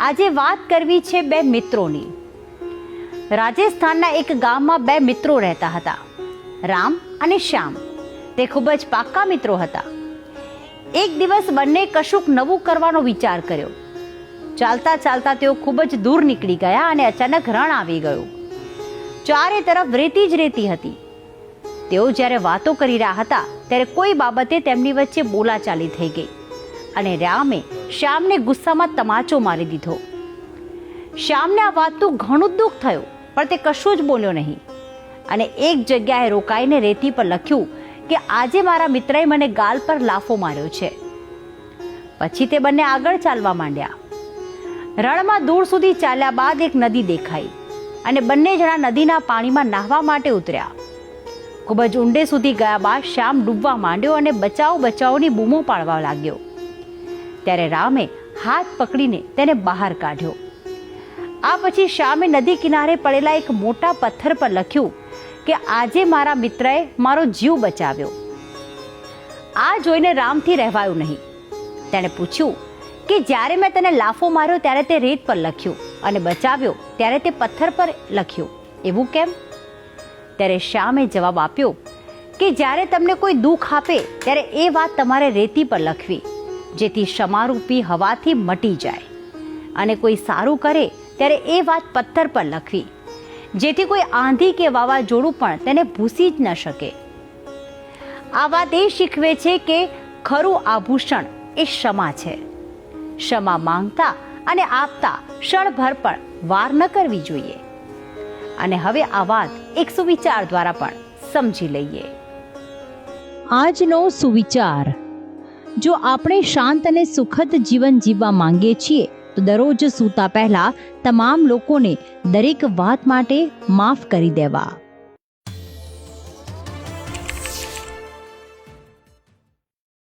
આજે વાત કરવી છે બે મિત્રોની. રાજસ્થાનના એક ગામમાં બે મિત્રો રહેતા હતા, રામ અને શ્યામ. તે ખૂબ જ પાક્કા મિત્રો હતા. એક દિવસ બંને કશુંક નવું કરવાનો વિચાર કર્યો. ચાલતા ચાલતા તેઓ ખૂબ જ દૂર નીકળી ગયા અને અચાનક રણ આવી ગયું. ચારે તરફ રેતી જ રેતી હતી. તેઓ જ્યારે વાતો કરી રહ્યા હતા ત્યારે કોઈ બાબતે તેમની વચ્ચે બોલાચાલી થઈ ગઈ અને રામે શ્યામને ગુસ્સામાં તમાચો મારી દીધો. શ્યામને આ વાતનું ઘણું દુઃખ થયું, પણ તે કશું જ બોલ્યો નહીં અને એક જગ્યાએ રોકાઈને રેતી પર લખ્યું કે આજે મારા મિત્રએ મને ગાલ પર લાફો માર્યો છે. પછી તે બંને આગળ ચાલવા માંડ્યા. રણમાં દૂર સુધી ચાલ્યા બાદ એક નદી દેખાઈ અને બંને જણા નદીના પાણીમાં નાહવા માટે ઉતર્યા. ખૂબ જ ઊંડે સુધી ગયા બાદ શ્યામ ડૂબવા માંડ્યો અને બચાવ બચાવની બૂમો પાડવા લાગ્યો. ત્યારે રામે હાથ પકડીને તેને બહાર કાઢ્યો. આ પછી શ્યામે નદી કિનારે પડેલા એક મોટા પથ્થર પર લખ્યું કે આજે મારા મિત્રએ મારો જીવ બચાવ્યો. આ જોઈને રામથી રહેવાયું નહીં. તેણે પૂછ્યું કે જ્યારે મેં તને લાફો માર્યો ત્યારે તે રેત પર લખ્યું અને બચાવ્યો ત્યારે તે પથ્થર પર લખ્યું, એવું કેમ? ત્યારે શ્યામે જવાબ આપ્યો કે જ્યારે તમને કોઈ દુઃખ આપે ત્યારે એ વાત તમારે રેતી પર લખવી, જેથી ક્ષમારૂપી હવાથી મટી જાય, અને કોઈ સારું કરે ત્યારે એ વાત પથ્થર પર લખવી, જેથી કોઈ આંધી કે વાવાઝોડું પણ તેને ભૂંસી જ ન શકે. આ વાત એ શીખવે છે કે ખરું આભૂષણ એ ક્ષમા છે. ક્ષમા માંગતા અને આપતા ક્ષણભર પણ વાર ન કરવી જોઈએ. અને હવે આ વાત એક સુવિચાર દ્વારા પણ સમજી લઈએ. આજનો સુવિચાર: જો આપણે શાંત અને સુખદ જીવન જીવવા માંગીએ છીએ તો દરરોજ સૂતા પહેલા તમામ લોકોને દરેક વાત માટે માફ કરી દેવા.